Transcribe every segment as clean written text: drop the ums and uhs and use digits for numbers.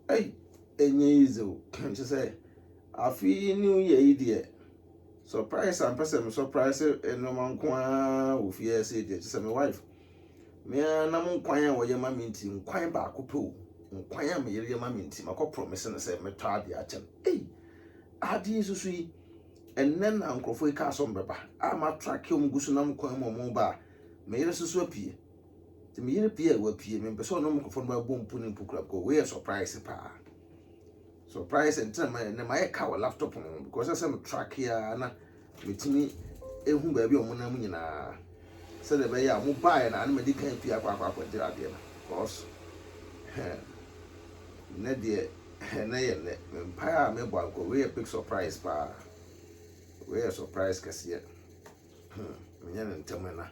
Hey, easy. She say, I feel new year. Surprise and person surprise no man kwa wo fie say dey say my wife me na mo kwan wo ye ma minti kwan ba akopo kwan me ye ma minti makọ promise na say me to ade a chem ade susu yi enne na nkrofo ka so mbeba a ma track yo mgusu na mo kwan mo ba me ye susu apie ti me ye pie wa pie me pese no mo nkrofo no ba bompu ni mpukura ko we surprise pa surprise and tell na my car laptop on because I say me track here na metimi ehu ba bi omo na mu nyina say the be ya mo buy na me di kan pia kwa de ade na because na de na ye ne empire me bo anko we a big surprise pa we a surprise kase me nya ntem na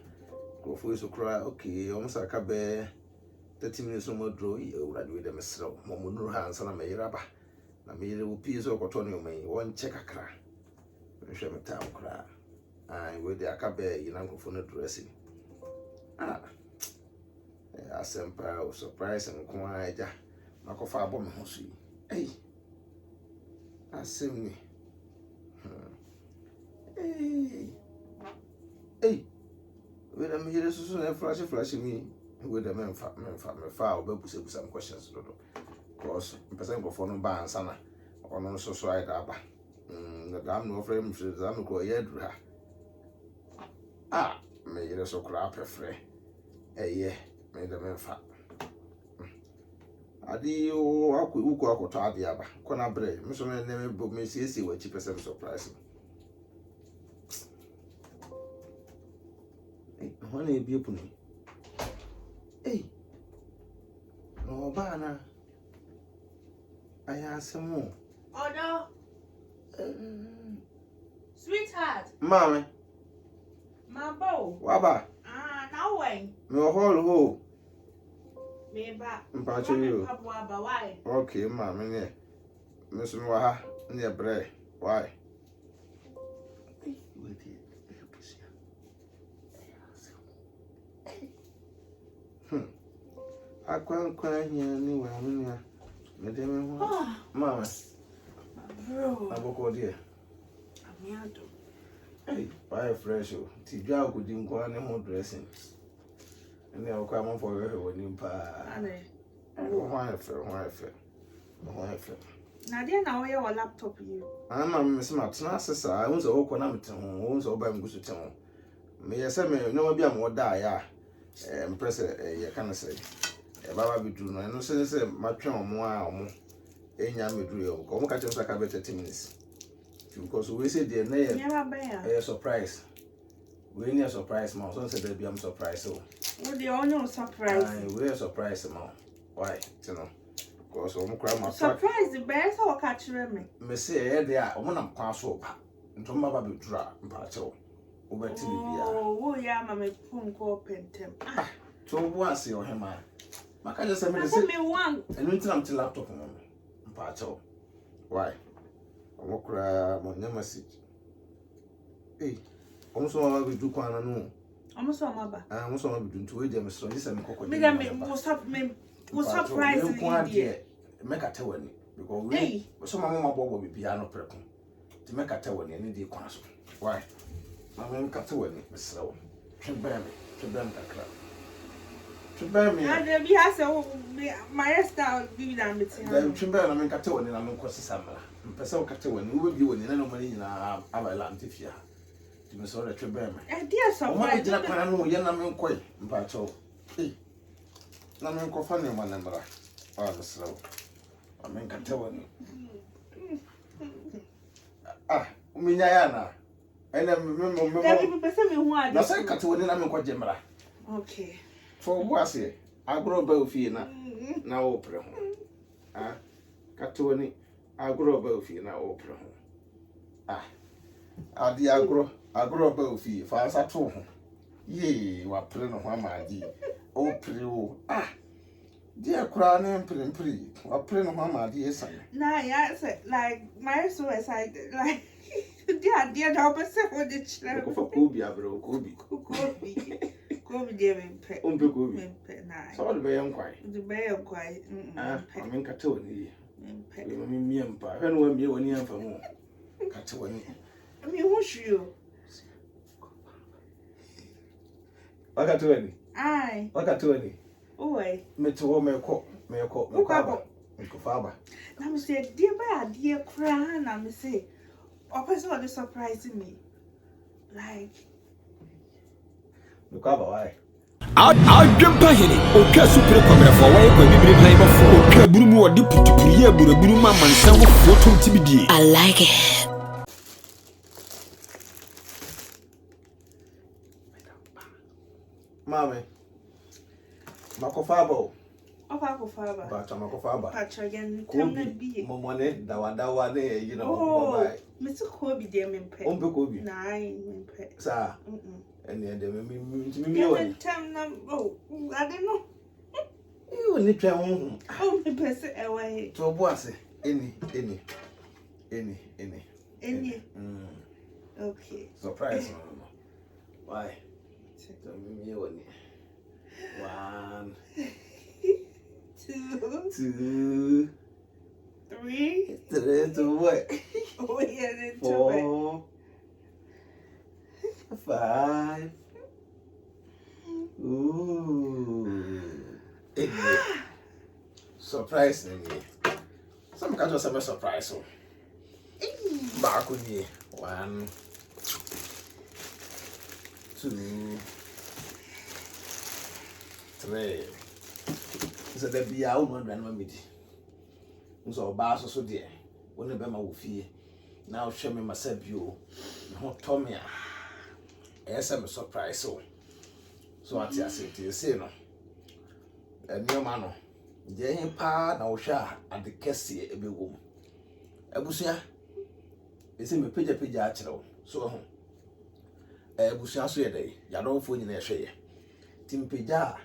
go fu so kra okay almost aka be 30 minutes no more draw e urade we dem srew mo nuru ha ansa na me yiraba na me yire wo pie so koto ne o mai won check akra me hwe me tam kra ai we de aka be yina nkofo no dressing asempa o surprise nko aja makofa abo me ho so yi asemi we da me yire so na flash me we da me fa obabusa some questions do because person go for no ba ansa na ono so ai da ba na dam no frame free da no ko ye dura me yire so kra prefre me da me fa adi o akwu akoto adi aba kona bre me so me bo me sie wa chi person surprise ho na ebi epunu no ba na ayasemo no. Sweetheart. Mama. Mambo. Waba. Now when? Me hall ho. Me ba. Mpacho you. Waba why? Okay, mama ne. Me so me wa ha ne bre. Why? Akwa hia ni wa me ya. Me de me ho. Mama. Bro. Aboko dia. Amiado. Why fresh o. Ti dwa ko di nko ne ho dressing. Ene o kwa mo for we woni pa. Ane. Ho efe. Na dia na wo laptop you. Ama me se matena asesa, won se wo kọ na mete ho, won se wo ba mgusu te ho. Me yese me no bia mo da ya. Impress ye kana say. Baba bidu no no se matwe omo a omo enya meduru yo ko mo ka chem saka be 30 minutes because we say there na ye surprise we need a surprise ma so say there be am surprise so we dey only surprise we a surprise ma why you know because omo kra ma surprise the best o ka kire me say e there omo na kwa so pa nto baba biduru a mpa chewo wo beti bia wo ya ma me pon ko pentem so wo ase o hema maka just me one enu ntina mti laptop mo mpa chewo why omo kra mo nya message omo so ma bidu kwana no omo so ma ba omo so ma bidu nto we dem so just me kokko me wo surprise me dey make ata wani because we so ma mo bobo bibia no preko ti make ata wani ni dey kwana so why ma me kata wani mesrawo twebem kakra twebem ya dey bi ha se my style bi na meti ha twebem na me kata wani na me kwosisa mara mpese wo kata wani wo bi wani na no mani nyina abala antifia ti me so re twebem dia so ma jira kwana no ye na me nkoi mpa cho na me nkofa ne ma na mara mesrawo ma me kata wani uminya yana ene me pese me hu ade na say kata woni na me ko jemra okay for wase agro ba ofie na wo pre ho kata woni agro ba ofie na wo pre ho adi agro ba ofie fa sa to ho ye wa pre no ho amaadi o pre o dia kura na mpre wa pre no ho amaadi esa na ya say like my so excited like dia da opa se ho de chira ko fa kobi abro kobi de me umpe kobi me na so de be yan kwai de be yan kwai amen kata woni Me empa. When we me woni amfa mu. Kate woni. Me who's you? Wakati woni. Aye. Wakati woni. Oi. Me to me ko. Faba. Na me say dear by dear cry na me say. A person was surprising me. Like Me ko why? Adwenepahene oka supre kwamra for why kwa bibire plan befo oka burumu odi putupuriye buraburu ma mansan wo foto ntibidie. I like it. Mame. Makofaba. Faba. Bacha makofaba. Pacha again tamna bi. Momone dawa ne you know. Oh, me to ko bi de me mpe. Ombe ko bi. Nai me mpe. Sa. Ene de me won. Tamna oh, I don't know. You need to oh, me pese away. To boase. Any. Okay. Surprise, mama. Why? Tell me one. 1, 2, 3. 3 to what? Oh yeah, 4, 5. Ooh. Surprise me. Some kind of surprise. Back with me. 1, 2, 3. So there be a woman and me. So bass so dear. When the Bema will fear. Now show me myself you. No Tommy. Yes, I'm a surprise. So I say to you, say no. And your man, Jay Pa now shall at the Cassie a big woman. Ebusia, it's in me pija actual. So, Ebusia so day, ya don't phone in a share. Tim Pija.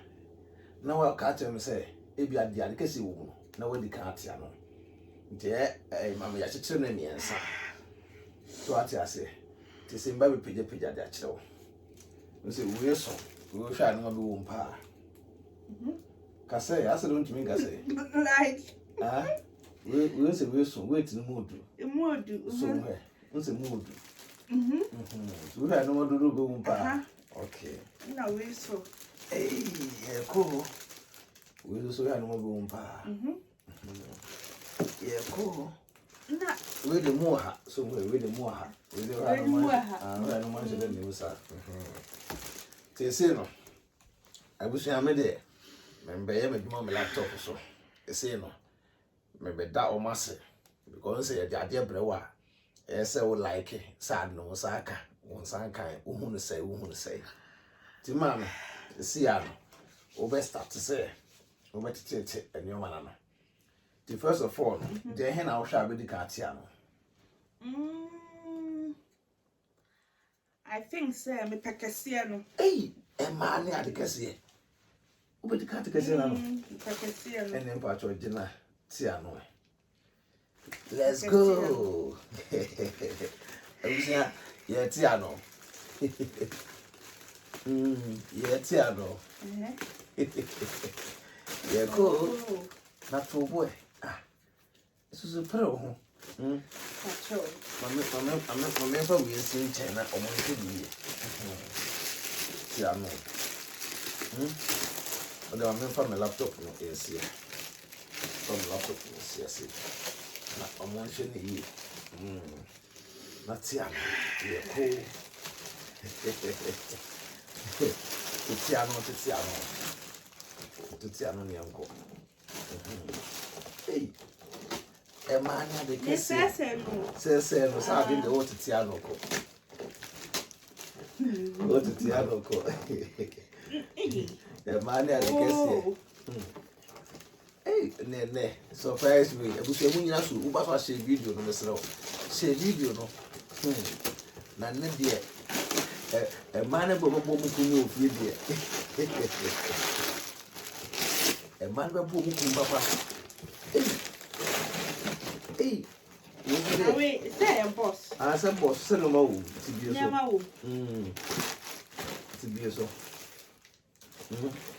Now I'll catch him say, if you are the Cassie woman, no one the cartiano. Dear, mamma, I should turn me and son. So I say, to say, baby pija the actual. We say, we're so, we'll try no be pa. Cassay, I don't mean Cassay. Like, we'll say, we're so wait in the mood. Somewhere, what's a mood? We had no more to do pa. Okay. No, we so. Hey, yeah, cool. We also had no more pa. Yeah, cool. Not with the more, so with the more. With the more, I don't mind the news. Say no. I wish I made it. Remember, I made my laptop so. Say no. Maybe that or master. Because say a dear brewer. Yes, I would like it. Sad no saka. One sanka. Who say. Timana. See, I know. Start to say. Over to take a new man. The first of all, the hen I shall be the cartiano. I think, sir, me Pacasiano. Hey, a man at the cassia. Over the Catacasiano. Pacasiano. And then part of dinner, Tiano. Let's go. Yeah, Tiano. Yeah, Tiano. Yeah, cool. Not for boy. This is a pro. I'm never will see China or Monte. Tiano. But I'm from my laptop. Yes, here. From laptop. Yes, I'm mentioning here. Not Tiano. Yeah, cool. Tiano, Nianco. Hey, a man had a kiss. Says, I didn't go to Tiano. Go to Tiano. A man had a kiss. Hey, Nene, surprise me. I wish I wouldn't who was share video no share video no. None dear. A man of Bomuku of Libya. A man of Bomuku Papa. Hey, wait, say a boss. I said, boss, send them all to be so. To be so.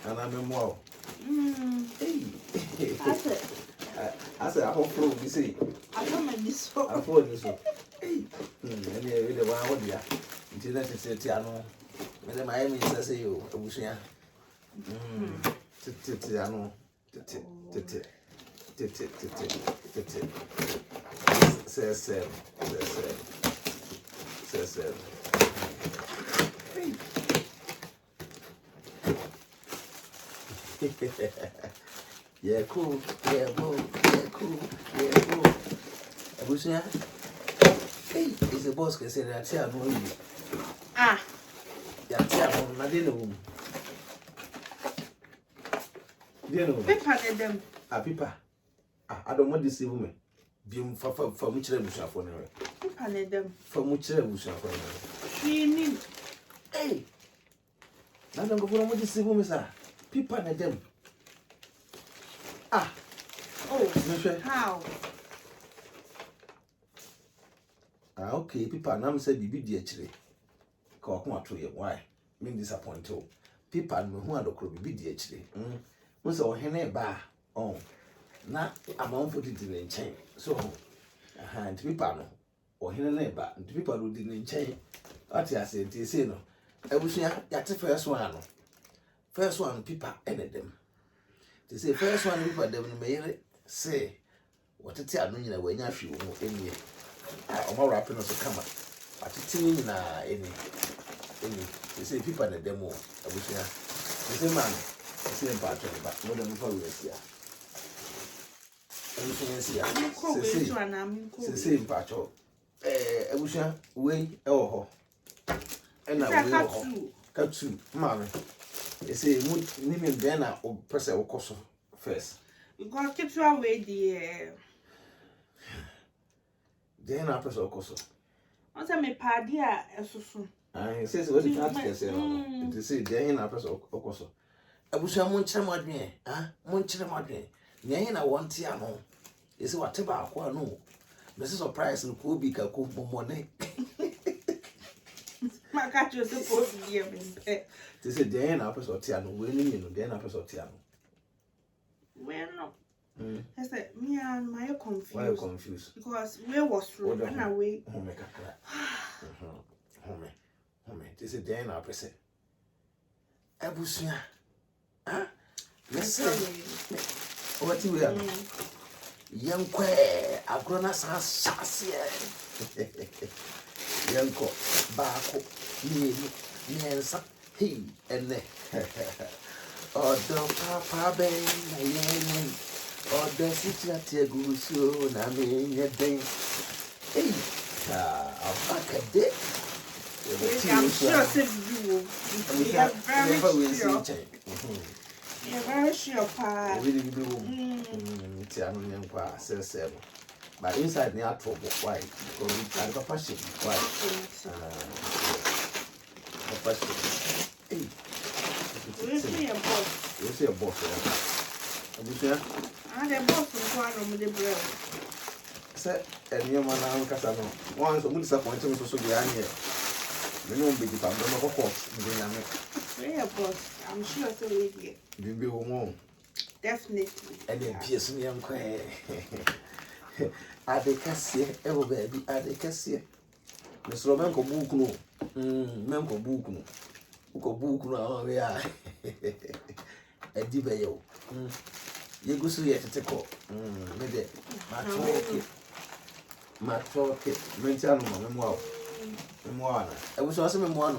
And I'm a wow. That's it. I said, I hope you see. I come and this so. I thought this. Hey, anyway, the one what ya? Internet is a tiano. Madam Miami says you, Bushia. Tiano. Says yeah, cool. Yeah, boo. Yeah, cool. Yeah, cool. Abusia. Hey, is the boss can say that I know you. Ah. Yeah, I didn't know. Paper them. Ah, Pippa. I don't want to see women. Being for which level shall for never. Paper them. From which level shall for never. She need. Hey, I don't go for what to see women, sir. Pippa and them. Ah, oh, how? Ah, okay, Pippa, now said, be dear chili. Call come to you. Why? Me disappointed. Pippa and me who are the crowd be dear chili. Once or hen bar. Oh, now I'm on for it in the chain. So, and Pippa no, or hen neighbor, and Pippa who didn't chain. What I said, you say no. I wish you got the first one. First one, Pippa ended them. They say, first one, Pippa, them may say, what to tell me when you feel in here. I'm more rapping as a camera. But it's in any. They say, Pippa and the demo. I wish you. They say, man, the same pattern, but more than 4 years here. Everything is here. The same pattern. I wish you way oh. And I will cut to mammy. They say, would then or press our course first. You got to keep away the then I press our course. Once I make party, I says, what did I say? To say, then I press our course. I wish I won't tell my dream, won't tell my dream. Nay, I want Tiano. Is whatever I know. Mrs. Surprise and could be a cool money. My cat was supposed to be a man. They said, then I press or Tiano, winning, you know, then I press or Tiano. Well, no. I said, me and my confused. Why are you confused? Because where was through and away. Home, make a crack. Home. They said, then I press it. Abusia. Ah, let's say, what you are. Young quay, I've grown as a sassy. Young cock, barco, yes, he and oh, don't papa bang, oh, the city at your goose, I mean, your day. Hey, I'll back a dick. I'm sure you are very sure. You're very sure, Pa. Really do. Tiano, says, but inside the trouble, why? Because I passion. Why? Hey, you see a boss. You see a boss. And a boss is one of the bread. Say, and your man, Casano. Once a disappointing to Sobiania. You know, big pump, no boss. A boss, I'm sure it's a lady. You be home. Definitely. And then pierce me and cry. Adekassie, ever baby, Adekassie. Miss Romanco Book, Manco Book, Book, no, we are a divayo. You go see it to take up. Maybe my talk, mental memoir. I was also memoir.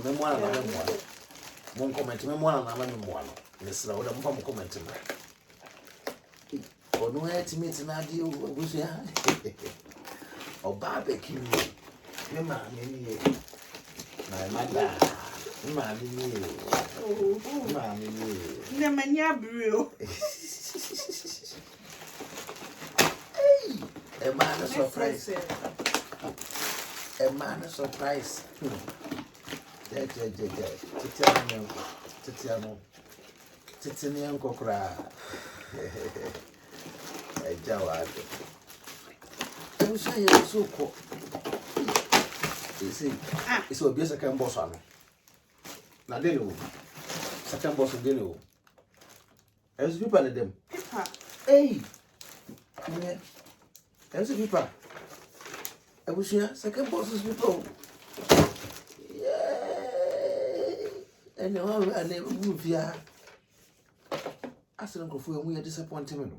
One comment, memoir, and memoir. Miss Roda, one comment. Or no to meet an idea or barbecue. Mamma, my mother, mammy, The mania brew. A man of surprise. A man of surprise. Titian Cocra. Jawad. I wish I was so cool. You see, it's a basic and boss on. Now, they know. Second boss and they know. As people at them. Pippa. Hey, Yeah. That's a people. I wish you second bosses people. Yeah. And now I never move here. I said, Uncle Fu, we are disappointed.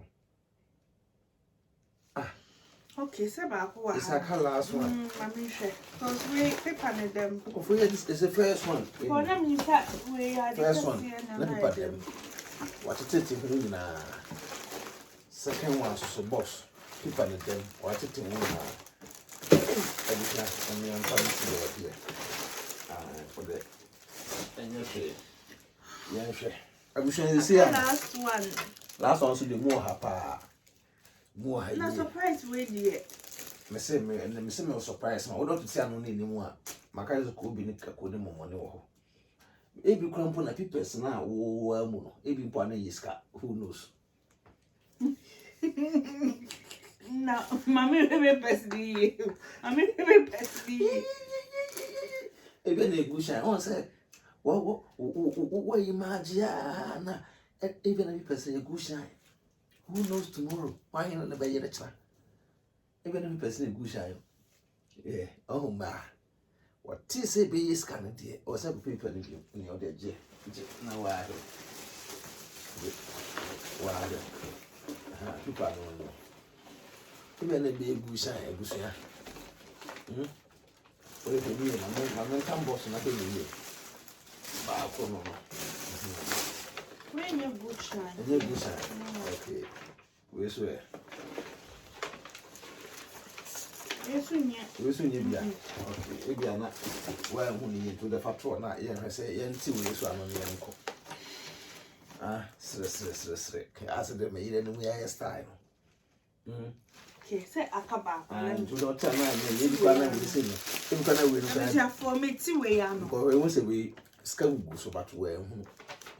Okay, so back what? It's like her last one. I'm sure. Because we paper them. Uncle Fu, this is the first one. For them, you said we are the first one. Let me put them. What it is in second one, so boss. People in them. What it is in every class. And I'm coming to go here. For the. And you say, yeah, I wish you see last one. Last one, so the more happy. More high. Not surprised with you. Me say me was surprised. Ma odo to say no ni mu a. Maka is ko bi ni ka ko ni mo money wo. E bi kura mpo na people na wo amu no. E bi mpo na yiska. Who knows? No, mommy be pesdi. Mommy be pesdi. E bi na egusha. On say wo imagine na e bi na people say egusha. Who knows tomorrow? Why you not buy the child? Even if person a good child. Yeah, oh my. What is a be scanning dear or some people in your dear J. Now why? Why? People don't know. Even a be a good child, a good child. What if you mean? I'm not come boss, nothing in you. When you good child. A good child. Okay. We swear. Yes, we be. Okay, if you are not well, who need to the patrol, not yet. I say, until we saw on the uncle. As they made any way I style. Okay, say Akaba. And do not tell me, you can listen. You can win for me to way. I'm going once a week. Scum so about where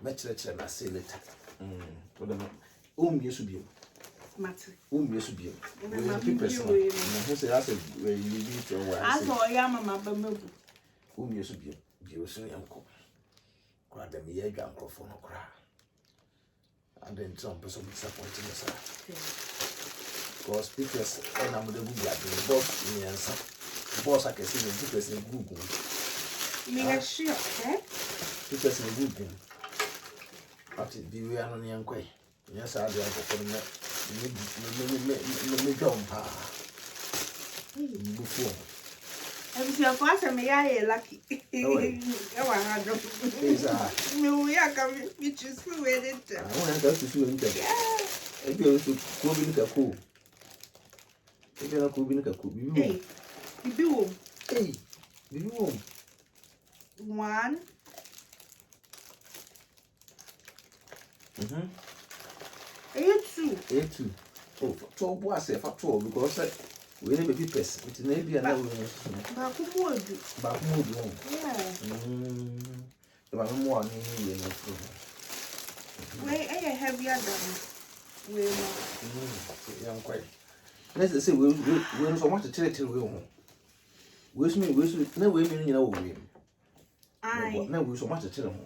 much lecture and I say later. You should be. You should be. People say, I said, where you need to wear. I saw Yamma, you should be. You soon, uncle. Cried them, ye uncle for no cry. And then some person disappointing yourself. Because speakers and I'm the boss, me answer. Boss, I can see the people in Google. Me a ship, eh? Because in Google. But it be we are on the uncle. Yes, I do for me jump before. Every your father may I lucky. Oh, I had no. We are coming, which is who it. I want to go to see him. If you go in the cool. If you're not cool, in the cool. Hey, you. Hey, you. 1. A2. Oh, 12 was a factor because we never be person. It's maybe another one. Yeah. The one more in where I have your done. Young quite. Let's say we're so much to tell it to you. Wish me, no women, you know. I know so much to tell them.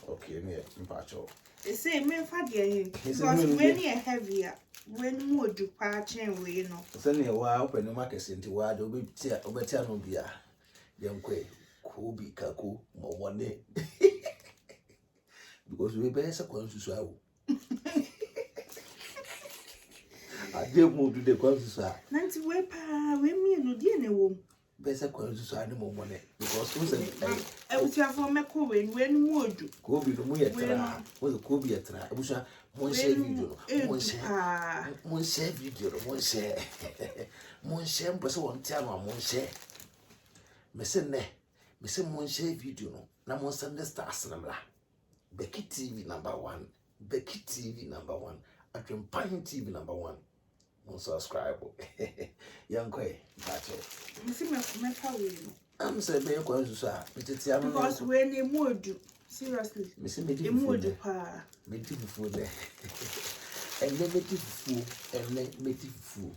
Okay, me, impartial. They say, me, Fadia, because when you're heavier, when more do patch and we know. Suddenly, a while, when the market's into wide, will be better no beer. Young Quay, Kobe, Kaku, more one day. Because we bear a to swallow. I did move to the conscious. Nancy Wepa, we mean no dear no. Best according to sign more money because who's I would have for McCoy when would Kobe the Muya was a Kobe at I wish I won't share video, won't share video, won't share. Mon share, but so one time I won't share. Messene, Miss Mon share video, no one send the stars number. BeckyTv #1, BeckyTv #1, AdwenepaheneTv #1. Subscribe. Young Quay, that's all. I'm saying, because when they would seriously, Miss Meddy would medicine food there. And then make it fool, and then make it fool.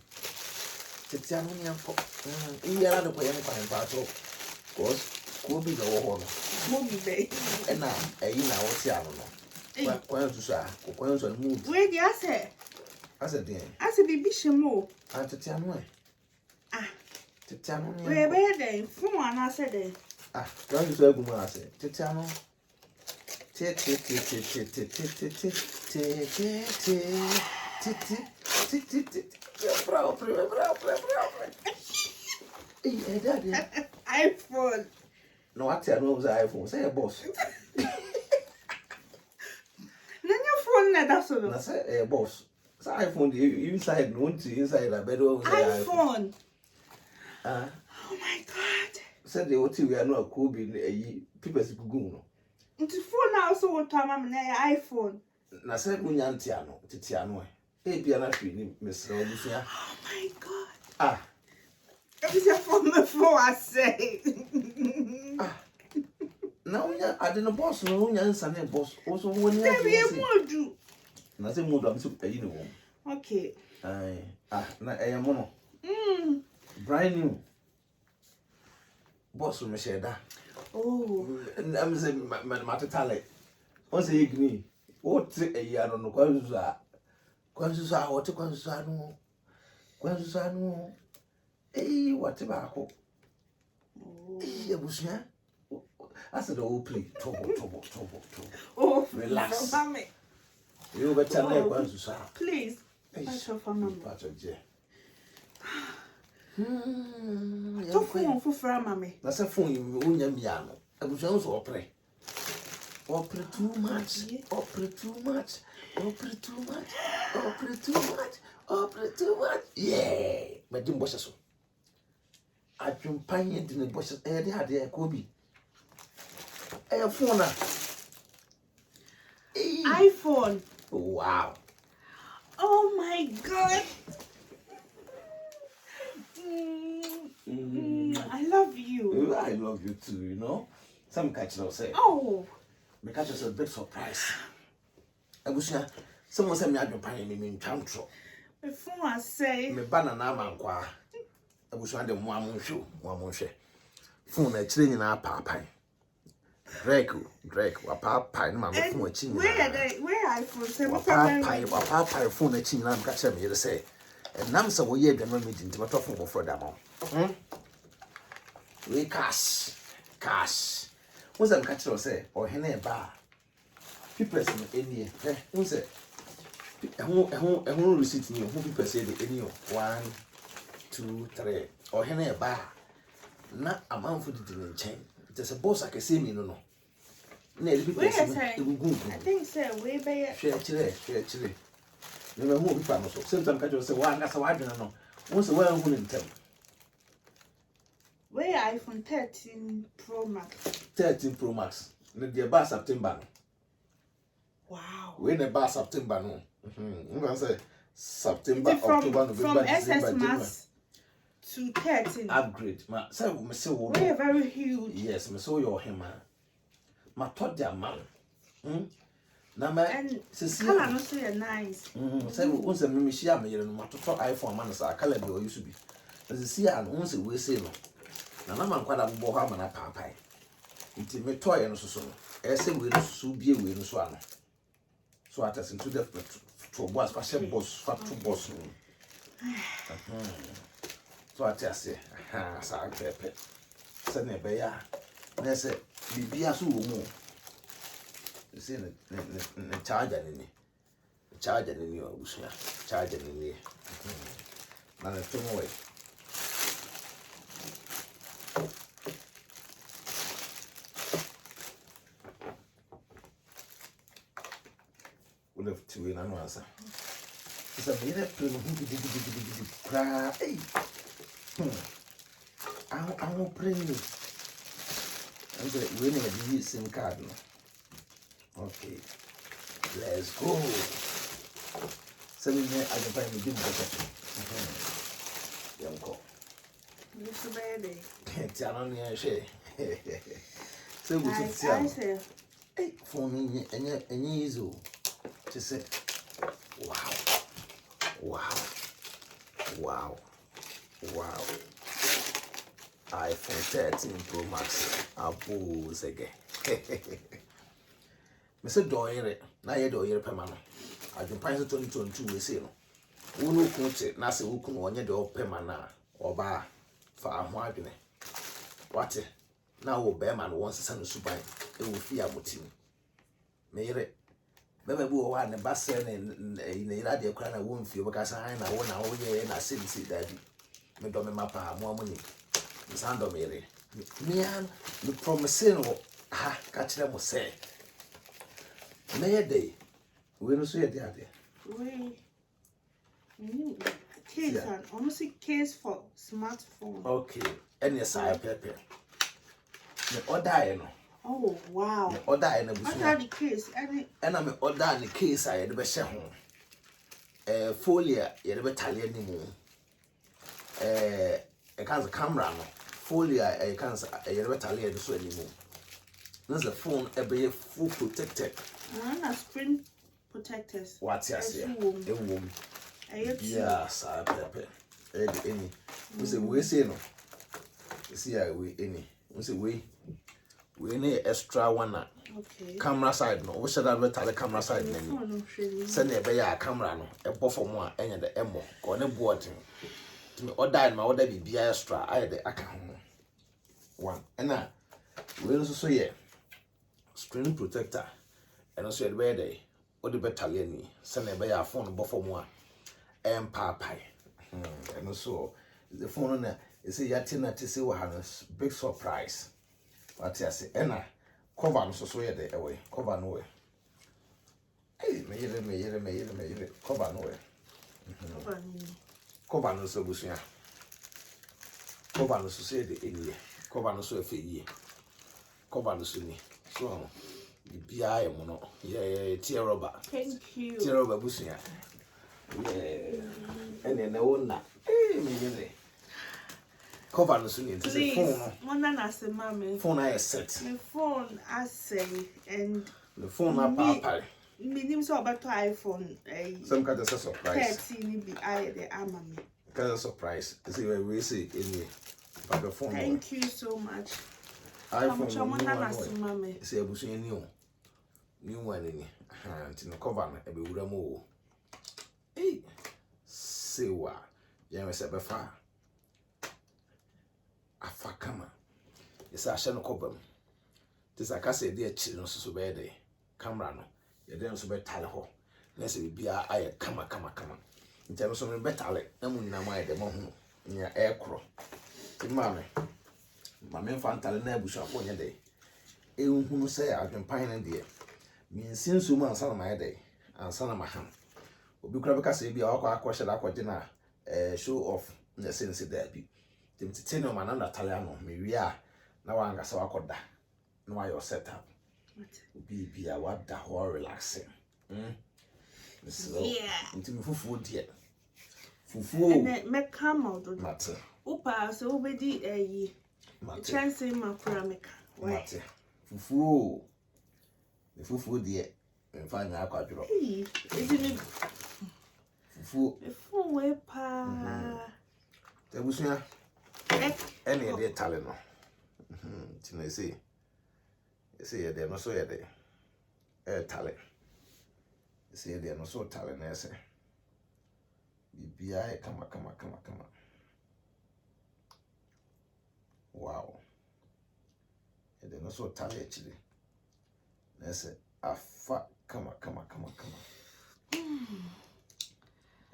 Titian, in the other way, I'm battle. Because Kobe the war, and now, a year, I was young. Quite to say, quite to move. Where do you say? I said, dear. I said, be shamo. I to tell me. Ah, to tell me. Where they? From one, I said, ah, don't you say, I said, to tell me. iPhone. No, I tell you, it was iPhone. Say a boss. That's all. I say a boss. It's iPhone. You inside, don't you inside a bedroom? iPhone. Ah. Oh my God. Said the OT we are not cool being a people's goon. Into phone now, so what time I'm iPhone. Na said Munyantiano, Titiano. A piano feeling, Miss Robusia. Oh my God. Ah. It's a phone before I say. Ah. Now I didn't boss, no answer, boss. Also, when you do. Nothing more than to pay you. Okay. Aye. Ah, na a mono. Brand new. Boss from Mesheda. Oh. I'm saying, Matatale. What's a me? What a year on the Quanzuza? Quanzuza, what a Quanzano? Quanzano. Eh, what tobacco? Eh, Bushia. I said, oh, please, trouble. Oh, relax. Mommy. You better let Quanzuza. Please. Patch of Mamma. Patch of J. Phone for Mammy. That's a phone you own your piano. I was also opera. Opera too much. Opera too much. Opera too much. Opera too much. Opera too much. Yeah. But Jim Bosses. I've been pioneered in the bushes. They had their Kobe. A phone. iPhone. Wow. Oh my God. I love you. I love you too, you know. Some catch now say. Oh. Me catch us a big surprise. I wish someone said me I've been pioneering me in Chantro. Before I say. Me banana man kwa. I wish I had one shoe. Phone a training our papa. Drake, wa papa, no man, phone a chin. Where iPhone 7 papa, phone a chin, I'm catching me to say. And now, so we have the meeting to my talking for them. We cash. What's that catcher say? Or Henry bar? People in India, who's it? A whole receipt in who people say the any 1, 2, 3, or Henry bar. Not a man for the chain. There's a boss I can see me, no. I think so. Way by share chile. Never move farmers. Sometimes catchers say, well, that's how I don't know. Once a well wooden tell. Where iPhone 13 Pro Max. 13 Pro Max. The bar September. Wow. When the bar September, no. I'm going to say September, October, November, from December, SS Max to 13. Upgrade. We're very huge. Yes, I saw your hammer. My thought their man. And color no say nice. Say once a mimi share me no matter for iPhone man say color be used to be. As see and once we say no. Na man kwada bo ha mana papai. Nti me toy no so no. E say we no so bie we no so ano. So attach into the to boss for boss for two boss. So attach say sa pepe. Say ne be ya. Na say bibia so wo mu. You see the charger in your bush, charger in here. Now let's turn away. We'll have to win an answer. It's a minute. Cry. I won't pray you. I'm winning a SIM card. Okay, let's go. So we may identify me give better. Young call. This baby. Tell on your share. So we say, hey, for me, and you to say, wow. iPhone 13 Pro Max. Abos again. I said, do it. Now you do it per man. I've been paying 2022. We say no. Wonu kunte na se wukunu onye de opema na oba fa ho adwene. Wate na wo be ma no won sesa no suban e wo fi abotim. Me yere bebe bi wo wa ne base ne ira de kura na wo mfie bo ka san na wo ye na sensi dadi. Me do me mapa mo amuni. Nsando me yere. Me an me promise no ha ka kire mo se. Me ye dey we no so ye dey ade. We case and almost a case for smartphone. Okay, and yes, I pepper. Me order no. Oh wow. Me order no busu. Order the case And I'm order the case I had be she ho. Folia ye be tale ni mu. E kan camera no. Folia e kan ye be tale e so ani mu. This the phone e be full protected. And screen protectors. What ya say? E wom. Yes, I pepper. Any. We say we say no. See ya we any. We say we need extra one. Okay. Camera side no. We should have the camera side no. Send a bear camera no. A buffer more any the emo. Go on a board. To me order my order be extra. I the account one. And now we also say screen protector. And also where they or the battalion. Send a bear phone buffer more. Papai. And also the phone on there is a yatina to see what has big surprise. What I say, Enna cover no so ye the away, cover no way. Hey, me cover no way. Cover no so busia. Cover no so say the any, cover no so a fee. Cover no so ni. So the BI mono, yeah, tear rubber. Thank you. Tear rubber busia. Yeah, and then the owner. Hey, me cover no soon into the phone. One as a mommy. Phone I set. My phone I say and the phone up papa. Me name so about iPhone. Some kind of surprise. 13 be I the amami. Kind of surprise. See where we see in but the phone. Thank you so much. iPhone. One as a mommy. See a bush new one in the cover a be uramo. Hey, see what? Yeah, said before. Afa kama. Yesa ahye no kobam. Tisa ka se de achi no so be de camera no. Ye de no so be tale ho. Na se bibia aye kama. Nti no so me betale na mu nyina mai de mo hu. Nya ekro. Ti mame fantale na abusha fo nya de. E hu se Adwenepahene de. Mi nsinsu mu ansa na mai de. Ansa na maham. Obi kura be ka se bia akwa na show off na sense there bi. Timti no man na Italiano me wia na wanga sa wakoda na wa your setup bibia wada ho relaxing so nti me fufu die fufu me come out mate upa so obedi yi chance makura meka mate fufu me fufu die me fa nya akwadro fufu we pa tebusuya any day tale no tina say ye de no so ye de tale say ye de no so tale na say bibia e kama wow ye de no so tale chile na say afa kama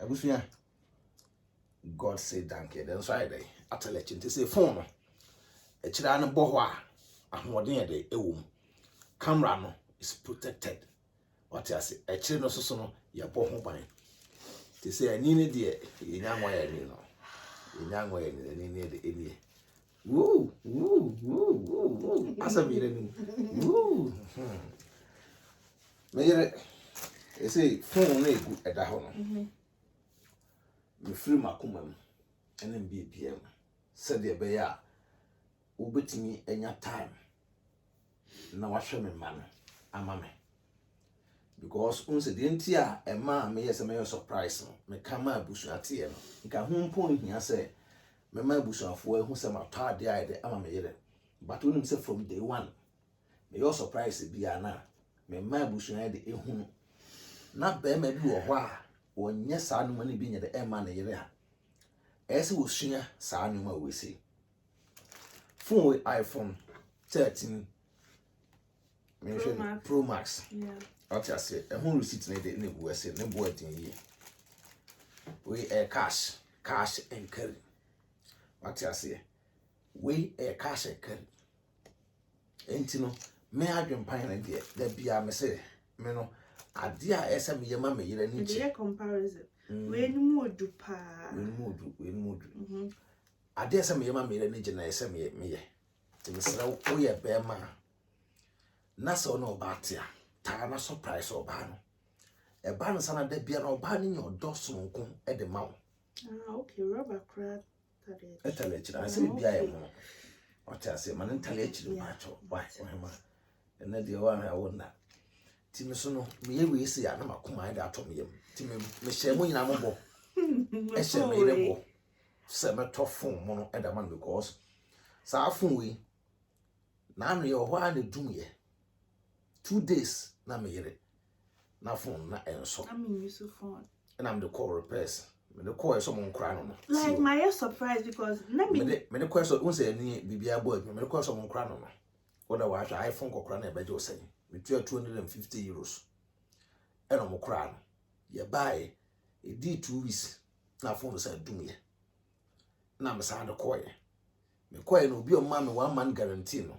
abusuya God say thank you. Then so I dey atele chinti say phone no e kira no bo ho a ahoden e dey ewum camera no is protected what I say e kira no so no ye bo ho ban ti say ani ne de ye nya nwa ya ni no ye nya nwa ya ni ne de eni woo asa mi re ni woo me yere e say phone no egu e da ho no me free makoma mu ene mbiem said the be ya obetimi enya time na wahwe me man amame because unse de ntia e ma me yes me surprise no me kama abusu ate no nka ho mpon hia se me ma abusu afo ehu se ma tade aide amame yere but unim se from day one me your surprise bia na me ma abusu aide ehu na be ma bi wo ho a One yes, I know money being at the man a as it was senior, sign my we say. Phone with iPhone 13 Pro Max. Yeah. I'll just say, a whole receipt in the US in the board in ye. We cash and carry. What I say, we cash and carry. Ain't no, may I jump pine and dear, that be a say, Meno, a dear as a mere mamma, you need a comparison. When more do pa, when mood. I dare some yama made a need and I send me. So, oh, yeah, bear man. Naso no batia, Tana surprise or ban. A ban son of the piano banning your dorsal at the mouth. Okay, rubber crab. I tell it, I say, be I more. What I say, man, and tell it, why, and then the one I wouldn't. Timisono, me we see I'm a command out of me. Timmy, Michelle, when I'm a boy. I said, me a boy. Semi tough phone, mono, and a man because. So, we now you're why they do me. 2 days, na me yere. Na phone, na enso. I mean, you so phone. And I'm the call repairs. Me the call someone crying on. Like, my surprise because let me. Me the question, won't say any BBA boy, me the call someone crying on. Otherwise, iPhone go crying a bejo saying. Between 250 euros. And I'm crying. You buy a D 2 weeks. Now phone said, do me. Now I'm sound a coin. Me coin will be on mammy 1 month guarantee. No.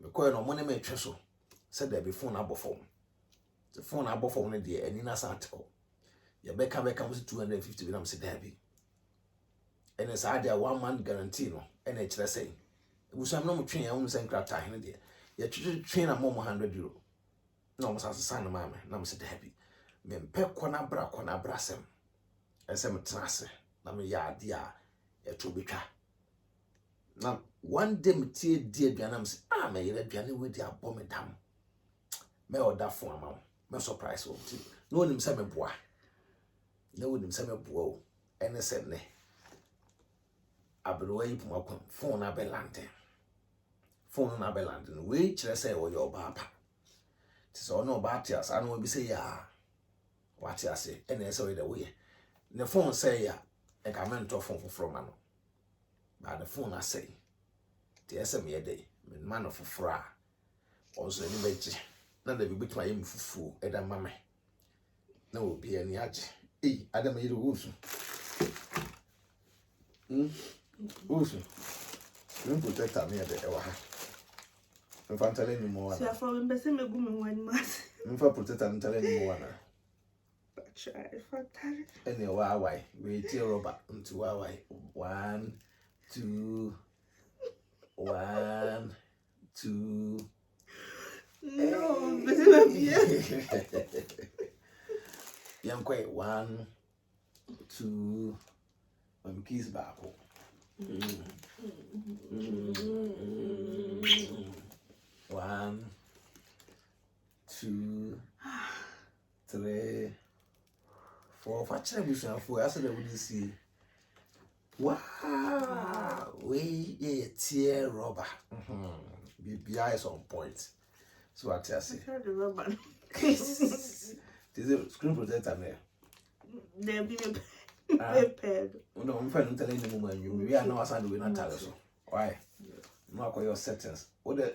Me coin no money may treasure. Said there be phone above phone. The phone above phone in the and in us article. You Becca comes to 250 when I'm said happy. And it's idea 1 month guarantee. No. And it's the same. It was some no train I won't send crap time in there. You train a more 100 euro. No, I'm saying, mamma, no, I'm said happy. Me pep kona bra sem. And some trance. Na me ya dia a trubika. Now, one day me tea dear Bianam say, me yet Bianni with the bomb down. Me or that for a mouth. Me surprise will too. No one himself a boy. No one himself a boy. And I said, ne. I be away from my phone, I be landing. Phone na belandin we chere say wo your papa so no about us I know be say ya what you say and say the way the phone say ya e ka mento phone from no but the phone I say the sm ye day man of fra also any beji na the be between him fufu e da mama na obi ani age adam ye wusu wusu protector me the ewa I'm telling you more. So for me, say me go me 1 month. I'm for protect and telling you more. But try for that. Any why we tell Robert into why 1 2 1 2. No, but Young quite 1 2. I'm keys back. 1 2 3 4 5 4 I said I wouldn't see. Wow, we a tear rubber. BBI is on point. So what I say? the rubber. Is it screen protector there? There be a pad. No, I'm trying to tell you moment you we are now aside we not tell us. Why? No call your settings. What the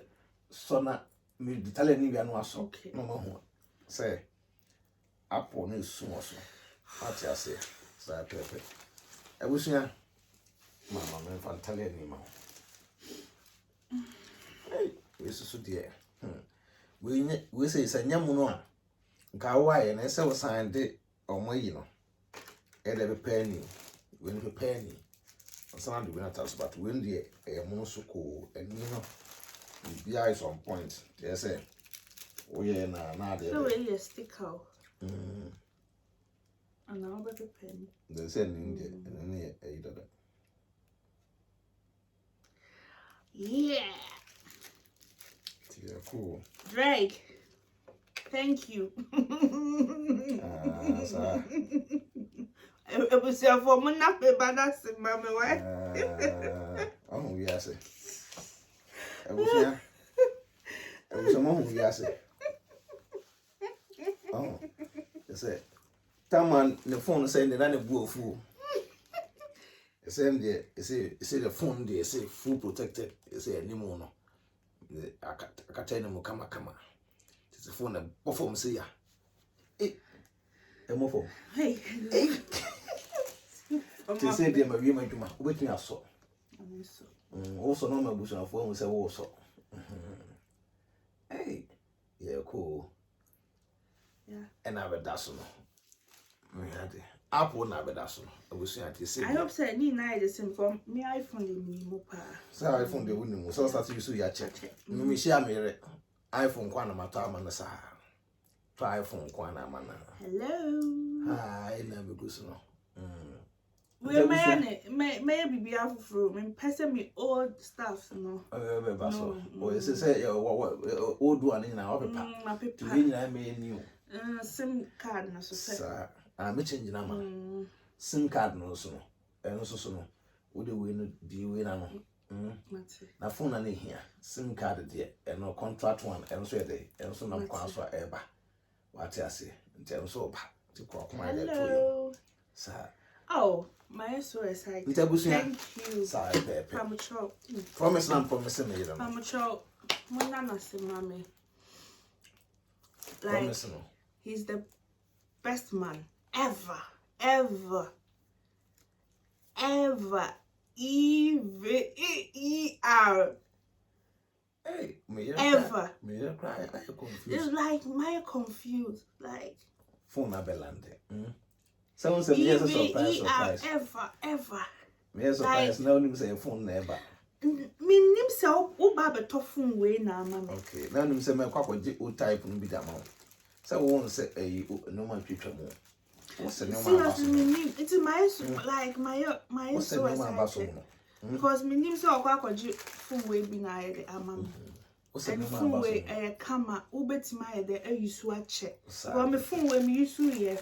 sona me telling you we are no so. No more. Say Apple no small so. What I say? So perfect. I wish you mama me fan tell you mama. Hey, we so dear. We say say nyamu no a. Nka why na say we sign de omoyi no. E dey prepare ni. We prepare ni. Some do not tell but when the monsuko and you know the BI is on point. They say, oh yeah, na so we stick out. And now be prepare. They say in India and then either. Yeah. Yeah, cool. Drake. Thank you. Sir. It was your for me not be bad as mama why? Oh, yes. I was a moment, yes. Oh, that's it. Taman the phone saying that I go fool. Same there, say the phone there, say full protected, say any mono. I can tell them come. It's a phone that perform say ya. Eh, a mofo. Hey. To say them a woman to my waiting us so. Also, no, my bush on phone was also. Hey, yeah, cool. Yeah. And I have a dozen. Apple never does. I was saying to say. I hope so. Ni na the same from me iPhone the minimum pa. So iPhone the winning. So start to use your check. Me share me iPhone kwana matama na sa. Try iPhone kwana mana. Hello. Hi, never go so. We may be afro. Me person me old stuff no. No. Oh, say old one in our paper. My paper. To win I may new. SIM card na so say. I'm changing number. SIM card no so. And also so. Would the win the winner? Na phone and here. SIM card there. And no contract one. And so they. And so no transfer ever. What I say. In terms of to call my letter. Sir. Oh, my so excited. Thank you. Sir, I'm a child. Promise me. I'm a child. My nana say, mommy. Like, promise me. He's the best man ever. E-V-E-R. Hey, ever. Me cry. I confused. It's like my confused. Like phone abelante. Someone said yes, a surprise. Ever. Me a surprise. No one say phone never. Me nim say o ba be to phone we na mama. Okay. Now nim say me kwakwaje o type no bi da ma. Say won say no man twetwa mo. What's the name of it's my like my so excited. Because me nim say o kwakwaje phone we bi na ye de amam. What's the and name phone of we kama u betima ye de ayusu ache. Because me phone we me yusu ye.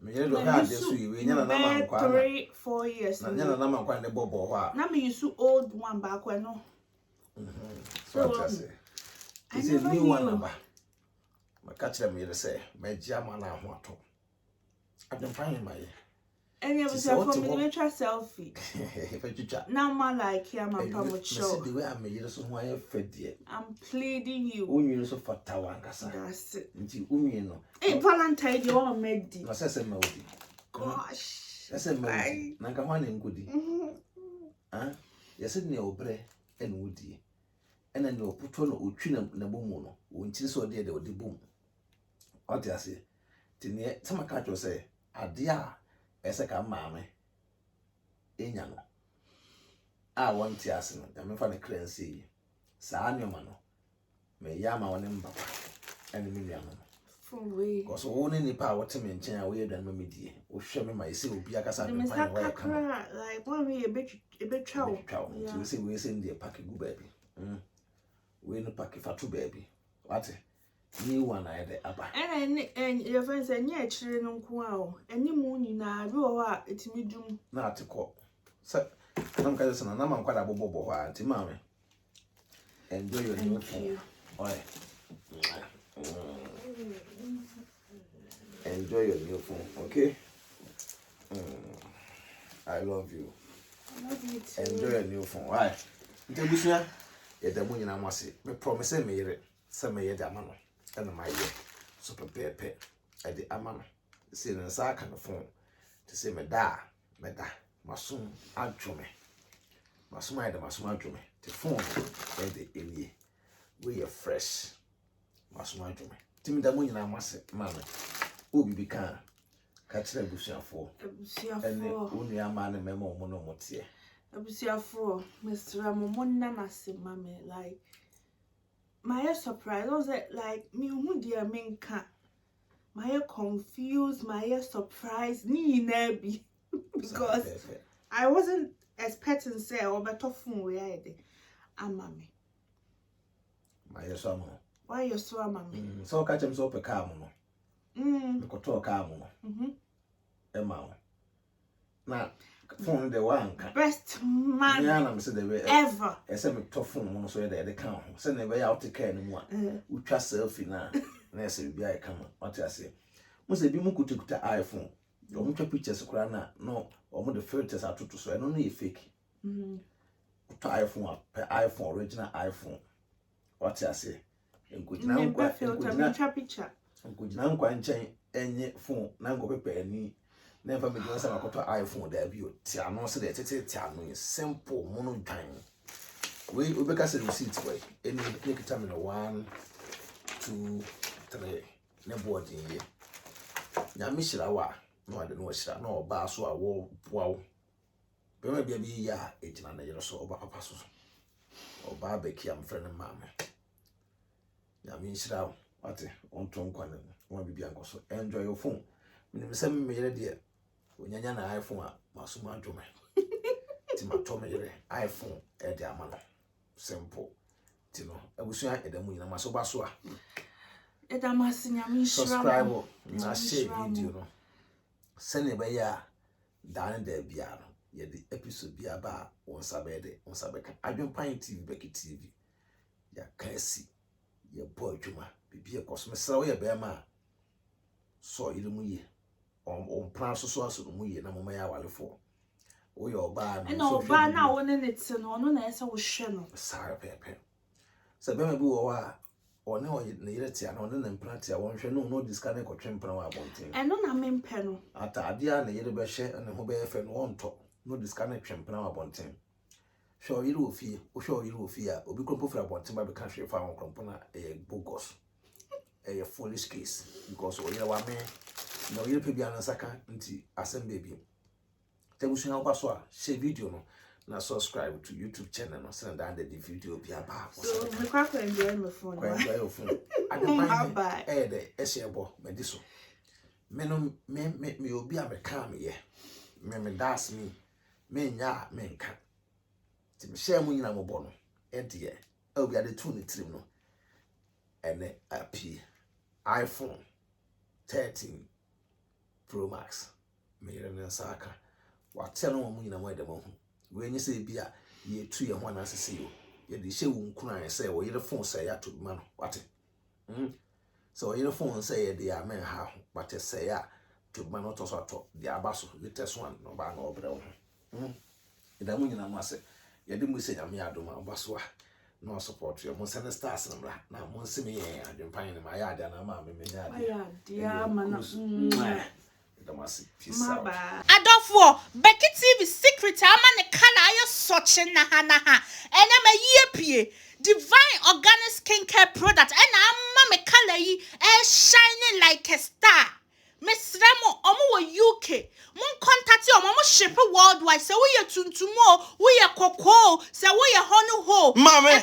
Me ye do ha de so yi we nya na man kwa na 3-4 years. Na nya na man kwa de bobo ho a. Na me yusu old one back when no. So I say new one number. My catch them here say my jama na ho ato. Adwenepahene my. And you was from me try selfie. If now my like here man pa mo show. The way I made it so why fed there. I'm pleading you. Unyu so for tawangasa. That's it. Nti unyu no. Hey Valentine you all made it. Na say me odi. Gosh. Say me. Na ka hwan nkodi. Ah, yesi ne obre en wodi. Ena ne oputo no otwi na bomu no. Wonchiri so de odi bom. Oti ase. Ti ne sama ka cho say ade a ese ka maame enya no a wonti ase no ya mefa ne cleanse saa nyoma no me yama woni mbapa ene me nua no for we because woni nipa a wote me nchen a we yedwan ma medie wo hwe me mai se obi akasa me fa ne wa ka like when we a bit chow to say we say ndie pack gu baby we no pack fa to baby what new one I had aba and your friends say nya chire no nko a o ani mu nyina bi wo a etimi dum na atekọ say nam ka say na man kwada bobo ho a nti maame enjoy your new phone oi enjoy your new phone okay I love you. I love you too. Enjoy your new phone why nti busia ye da mu nyina amase me promise me yere say me ye da ma no and my year super pepe at the amano. See the sack on the phone to say me da, masum adjume. Masuma the masuma adjume. The phone and the Eli. We are fresh. Masuma adjume. Timmy the moon and mass mamma. Ubi become catch the bush for. And only a man and memo monomotia. Abusia for Mr. Ramon Nasi mammy like. My surprise was like me who dear men can't. My confused, my surprise, ni nebi because I wasn't expecting say or better phone we had. Amami. My son. Why you so amami? So catch him so pe car mono. Because talk car mono. Emma. Now phone the one best man ever. I said me tough phone so they count. Send the way out to care anymore. We trust selfie now. And I say be I come. What I say. Must be mukuta iPhone. Or much pictures crana, no, or the filters are to so I don't need fake. iPhone, per iPhone, original iPhone. What I say? And could now picture. And could now quite any phone, now go prepare any. Never be doing some iPhone debut. Tiano said that it's Tiano is simple mono time. We because the receipts way. Any make time in 1, 2, 3. Never in here. Now, Miss Lawa, no, I don't know what's no bar so I will wow. But maybe a year, 18 years or so about Papa or Becky, I'm friend of mamma. Now, Miss Law, what on Tom Quanon, one be uncle, so enjoy your phone. When you send me a dear, when you're an iPhone, Masuma to me. Timatomy iPhone, Ediamano. Simple. Tino, I wish I had a moon, and my sobaswa. Subscribe, na share video. Send a bayer down there, Biano. Yet the episode be about on Sabede, on Sabeka. AdwenepaheneTv BeckyTv. Ya Cassie, your boy Juma, be a cosmic sour bear. So you do on plans so as to me, and I'm my hour for. We are bad. And no bad now, when it's an honor as I was channel. Sarah Pepe. So, Bema or no, it's an honor and plenty. I want you no discarding or trample about thing. And no, I'm in panel. At Adia and the yellow share and the mobile friend on top. No discarding trample about thing. Sure, you will fear, or be comfortable for about the country if I want component a bogus. A foolish case because we are me. No, you'll be an answer into Assam baby. Tell us how to share video no. Now subscribe to YouTube channel no send down the video be about. So we can't enjoy my phone. Enjoy your phone. I don't mind. The SABO mediso. Me obi abeka me ye. Me das me. Me nya me nka. Ti me share mu nyina mo bo no. Ente obi ade tu ne trim no. Ene api iPhone 13 Pro Max. Me yere saka. What's no one in a way the moment. When you say beer, ye 2 and 1 as a see you. Yet the show won't cry and say, well, you're the phone say to man. What? So you're the phone say they are men how, but they say to man not also talk the abasso, the test one, no bang or brown. The woman I must say, you didn't say I'm yard my baswa. No support you. Most send stars and now, once me, I didn't find in my yard and I'm a yard. Dear man. Adolfo, BeckyTv secret amane kala ayo soche na ha. Ene me yepie divine organic skincare product. Ena amma me kala yi shining like a star. Miss Remo, omo UK. Mon contact omo ship worldwide. Say we ye tuntumo, we ye koko, say we ye honu ho. Mame,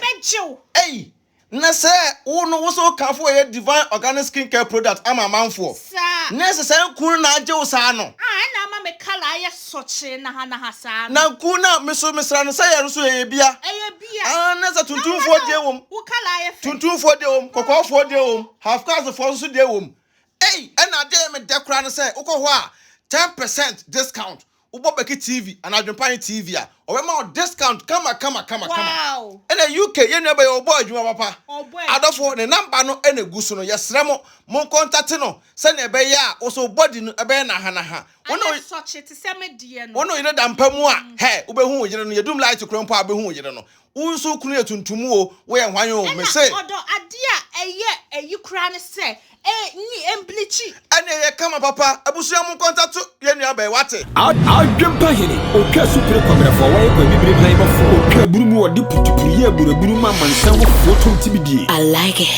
hey. Na say no wo so kan for your divine organic skincare product am amanfo. Sir. Na say kun na age wo sa no. Na ma me kala ya soche na ha sa. Na kun na me so misra no say ya so ye bia. Na say tuntumfo de wom. Wo kala ya fe. Tuntumfo de wom, kokofo de wom, half caste for so de wom. Hey, na de me de kra no say ukọ ho a 10% discount. Ubo BeckyTv and AdwenepaheneTv a obema discount kama. Wow. And the UK you know be your boy Juma papa. Adofo the number no ene gu so no yesremo mon contact no se na be ya also body no be na ha. Wono such it se me die no. Wono yire da mpamu a he ubehu wo yire no yedum light kronpo abehu wo yire no. Unso kunu etuntumu o wo ye hwan o me say. Odo ade a eyi kra ne se ni emblichi. Ane ye kama papa abusuya mon contact ye nua be wate. Adwenepahene oka supre kwamra fo wa ekwa bibire plan bafo oka burumu odi putupuriye buraburu ma mansan wo foto ntibidie. I like it.